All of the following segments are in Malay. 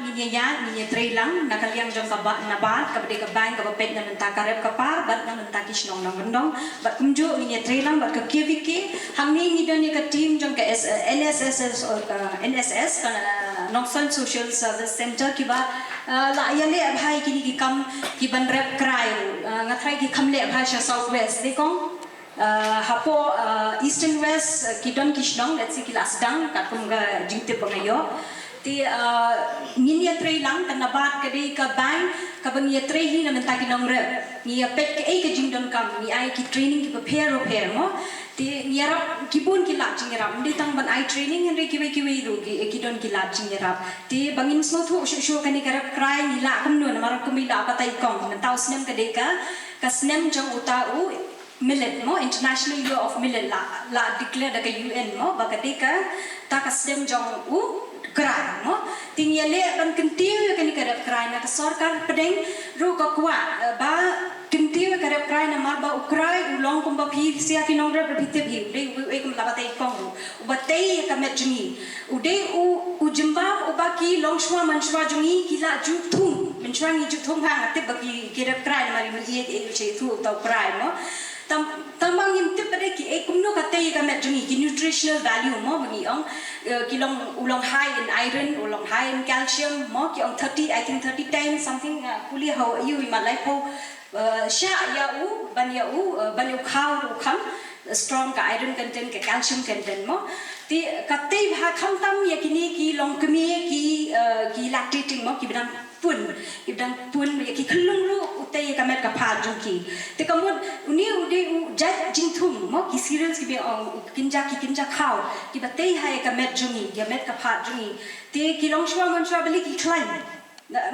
niya trailang nakaliang jong nabat kabade ka bank ka pet na menta karep ka par bat na menta kisnong nang gondong bat kumjo niya trailang bat ka KVK hangni ni don ka team jong ka NSS ka Noksan Social Service Center ki ba la yale abhai kini ki kam ki ban rep cry ngathai ki khamle abhai sha southwest dekong hapo eastern west ki don kisnong let's see ki lasdang katum ga jingte pangayo ti niya trailang tanabat kadi ka bank ka bangiya trahi na mentaki nong rep ni pet ke ka jingdon kam ni ai ki training ki prepare mo ti niarap kibun ki la jingrap ndi tang ban ai training henry kiwe ru ki don ki la jingrap ti bangin smo thu shu kani karap cry ni la kam no na marap kami la patai kong na taw snem ka de ka snem jang utau millet mo international year of millet la declare da ka UN mo bakatika ta ka snem jang cry mo tingyale ban kentiu kani karap cry na ka sarkar pedeng ru ka kwa ba kentiu karap cry na marba ukrai ulong kumba phi sia ki nongre bhite bhi de ekum labatai kong ubatai ka metjuni ude u jimba ubaki longshwa manshwa jungi kila ju thum manshwa ni ju thum ha ate baki karap cry na mari mali e che thu tau cry mo tambang yim tip pada ki ekum no katai ka metjuni ki nutritional value mo bagi ong ki long ulong high in iron ulong high in calcium mo ki ong 30 I think 30 times something kuli how you in my life how sha ya u ban khau ru kham strong ka iron content ka calcium content mo ti katai bha kham tam ya kini ki long kemi ki lactating mo ki bidang pun ya ki khulung ru utai ka met ka pha jungki te kamut uni ude u jat jingthum mo ki cereals ki be kinja khau ki batai hai ka met jungi ya met ka pha jungi te ki long shwa man shwa bali ki khlain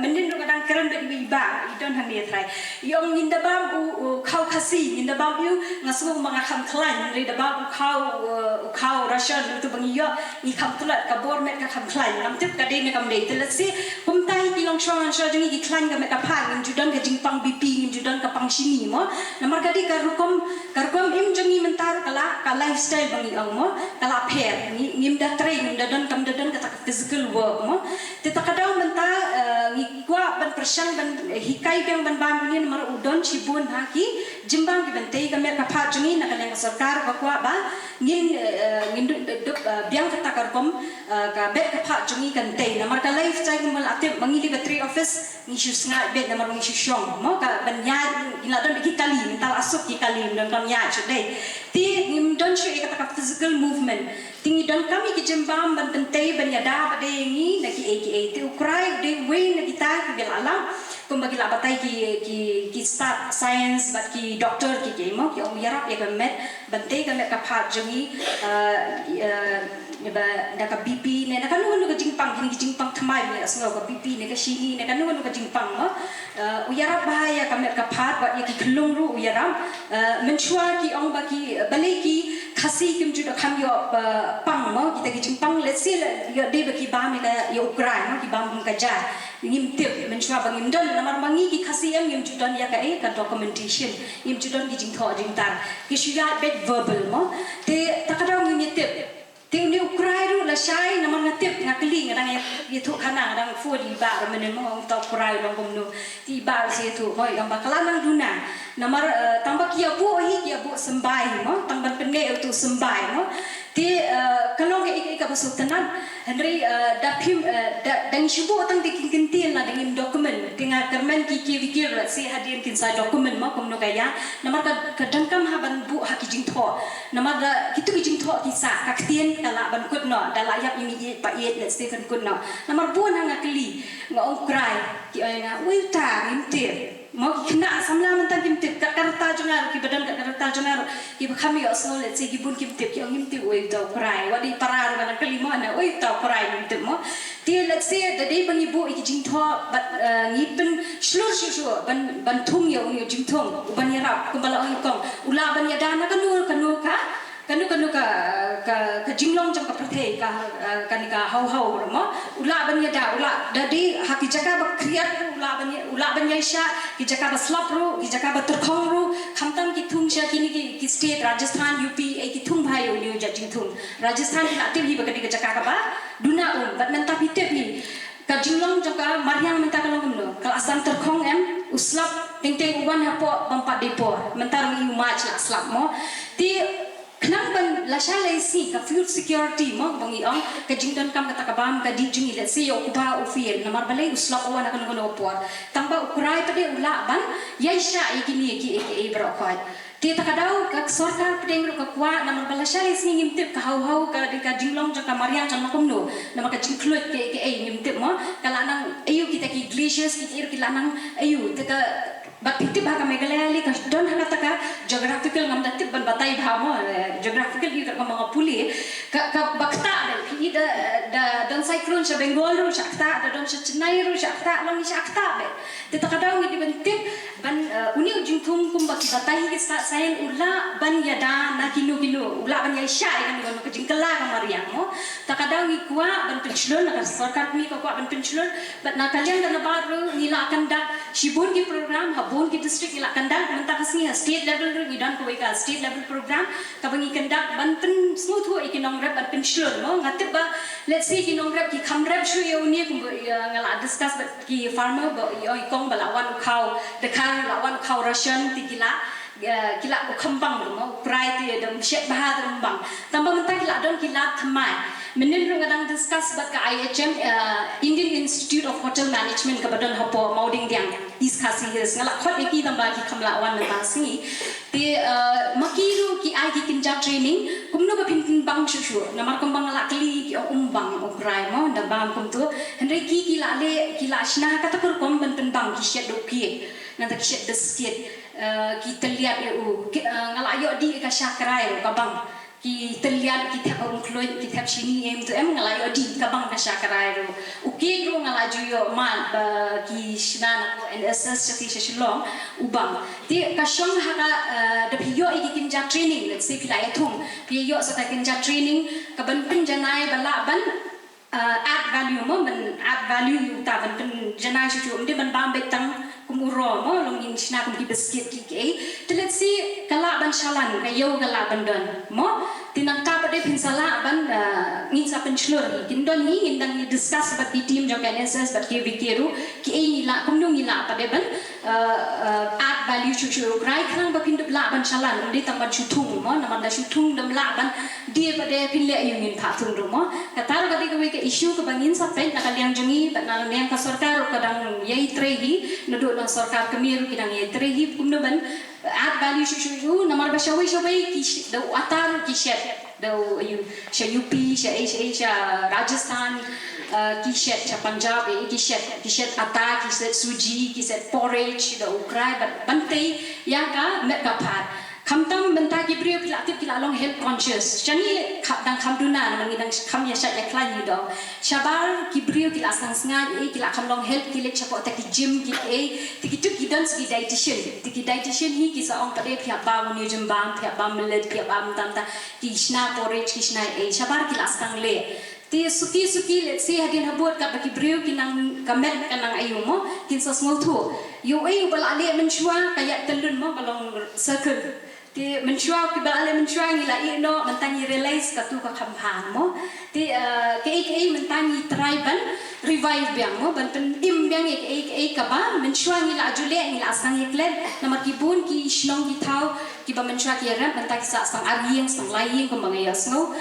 mendin ru kadang keren be ba I don't have me try yong in the bam u khau khasi in the bam you ngasu mga kham khlain ri the bam khau russian tu bangi yo ni kham tulat ka bor met ka kham khlain nam tip ka de ne kam de te let's see pum tai ki long shwa man shwa jungi ki khlain ka met ka pha ngin judan ka jingpang BP ngin judan ka pang sini mo namar ka di ka rukom im jungi mentar ka lifestyle bangi ang mo kala pher ni ngim da train ngim da don kam da don ka physical work mo te ta kadang mentar ngikwa ban persyang ban hikai bang ban bam ni mar udon chibun ha ki jimbang ki bentei ka mer ka pha jungi na kaleng sarkar ka kwa ba ngin biang kata karkom ka bet ka pha jungi kan tei na mar ka life chai mal ate mangili battery office ni shu snga bet na mar ni shu shong mo ka ban nya ila don ki kali mental asuk ki kali don kam nya chu dei ti ngim don shu ka ka physical movement tingi don kami ki jimbang ban bentei ban yada ba de ngi na ki aka ti ukrai de we na kita ki bil alam kumbagi la batai ki start science but ki doctor ki mo ki om yarap ya ka met bante ka met ka phat jungi ba da ka BP ne na kanu ka jingpang ki jingpang thamai ne asngo ka BP ne ka shini ne kanu ka jingpang mo uyarap bahaya ka met ka phat ba ya ki khulung ru uyarap menchua ki ong ba ki balai ki khasi kim ju da kham yo pang mo kita ki jingpang let's say ya de ba ki ba me ka yo ukrai mo ki ba mum ka ja ngim tip menchua bang ngim don namar mangi ki khasi am ngim judan ya ka ka documentation ngim judan ki jing tho jing tar ki shuya bet verbal mo te takadang ngim tip te ni ukrai ru la shai namar ngatip ngakli ngadang ya thu khana ngadang fu di ba men mo to ukrai long bom no ti ba se thu hoi am bakala nang duna namar tambak ya bu sembai mo tamban penne tu sembai mo ti kalau ke ka basuk tanan henry dapim dang shubu tang ti kintil na dingin dokumen tinga kermen ki vikir si hadirin kin sa dokumen mo komno kaya namar ka dangkam haban bu hakijing tho namar kitu kijing tho ki sa kaktien kala ban kut no dala yap imi pa yet let's stephen kut no namar bu na ngakli ngong cry ki nga uita intir mau kena samla mentan kim tip karta jongar ki badan karta jongar ki khami osno le se ki bun kim tip ki ngim tip oi to prai wadi parar bana kelima na oi to prai ngim tip mo ti let's say the day bang ibu ki jing tho but ngipin shlur shu ban thum yo ni jing thum ban yarap kumbala ong kong ula ban yadana kanu ka jinglong jang ka prathe ka ni ka hau mo ula ban yada ula dadi haki jaga ba kriat ula ban yaisha ki jaga ba slap ru ki jaga ba turkhong ru khamtam ki thung sha ki ni ki state Rajasthan UP ki thung bhai yo ni jing thung Rajasthan ki atim hi ba ka jaga ka ba duna bat menta pitep ni ka jinglong jangka Maryam menta kalong kumno kal asam terkhong em uslap ting uban hapo pampat depo mentarung iu mach la slap mo ti kenang ban la shalai si ka food security mo bangi ong ka jingdan kam kata kabam ka di jungi let si okupa ufir namar balai uslap awan akan kono opor tamba ukurai pade ula ban yaisha ikini ki brokot ti takadau ka sorkar pedeng ro ka kwa namar bala shalai si ngimtip ka hau ka di ka jinglong jaka Maryam chan makumno namar ka jingklut ke ngimtip mo kala nang ayu kita ki glaciers ki lanang ayu te ka Bakti bahkan Meghalaya li kas don hana taka geographical ngam datip ban batai bahamo geographical ni ka mga puli ka bakta ni da don cyclone sa Bengal ro sa akta da don sa Chennai ro sa akta long sa akta be te takadaw ni bantip ban uni ujung thum kum baki batai ki sayan ula ban yada na kilo ula ban ya sha kan ka jingkala ka Maryam mo takadaw ni kuwa ban penchlon na sarkar mi ka kuwa ban penchlon bat na kalian na baru nila akan da shibun ki program Bun ki district ila kandak menta kasi state level ru idan ko ka state level program kabangi kandak banten smooth ho ikinong rep ban pension mo ngatib ba let's say kinong rep ki kham rep shu yo ni ko ngala discuss ki farmer bo yo ikong balawan khau de khang lawan khau Russian tikila kila ko khambang mo prai ti dam shet bah dam bang tamba menta kila don kila thamai Menin ngadang discuss bat ka IHM Indian Institute of Hotel Management ka badon hapo mauding diang East Khasi Hills ngala khot eki tamba ki khamla wan na singi ti makiru ki ai ki kinja training kumno ba pin bang shu namar kum bang la kli ki bang okrai mo da bang kum tu henry ki la le ki la shna ka ta kur kom ban pen bang ki shet do ki na ta ki shet biscuit ki teliat u ngala yo di ka shakrai ka bang ki telian ki thap kluit ki thap shini em tu em ngalai odi ka bang ka shakarai ro uki ro ngala juyo man ki shna ko NSS chati shilong ubang ti ka shong ha ka da piyo iki kinja training let's say pila yathum piyo sa ta kinja training ka ban pin janai bala ban add value mo ban add value yu ta ban pin janai shu ndi ban bam betang kumuro mo long in shna kum ki biscuit ki ke to let's see kala ban shalan ka yo kala ban don mo tinang ka pade pin sala ban ngin sa penchlur kin don ni ngin dan ni discuss bat di team jong NSS bat ke vikeru ki e ni la kum no ni la pade ban add value chu rai khang ba pin dup la ban shalan ndi tam ban chu thung mo namar da chu thung dam la ban di pade pin le yu ngin tha thung ro mo ka tar ga di ko ke issue ka bangin sa pe na kalyang jongi bat na nem ka sarkar kadang yai trehi no do na sarkar kamiru kinang yai trehi kum no ban add value chu namar ba shawai ki da atar ki shet da you sha UP sha Rajasthan ki shet cha Punjab ki shet ata ki shet suji ki shet porridge da ukrai bantai yang ka met ka phat kamtam benta ki brio pilatip kila long health conscious chani dang kamduna nang dang kam ya shat ya klan ni do shabar ki brio kila sang snga kila kam long health ki le chapo ta ki gym ki ti tu ki dan ki dietitian hi ki sa ong pade phya ba ni jum bam phya bam millet phya bam tam ta ki shna porridge ki shna shabar kila sang le ti suki let's say hadin habot ka baki brio kinang kamet kanang ayumo kinsa small thu yo bala ale menchua kaya telun mo balong circle ti menchua ki bala ale menchua ngila no mentani realize ka tu ka khamphang mo ti ke mentani tribal revive biang mo ban pen im biang ka ba menchua ngila ajule ngila asang yeklen namar ki bun ki shnong ki thau ki ba menchua ki rap mentaki sa sang arieng sang laing ko mangaya snow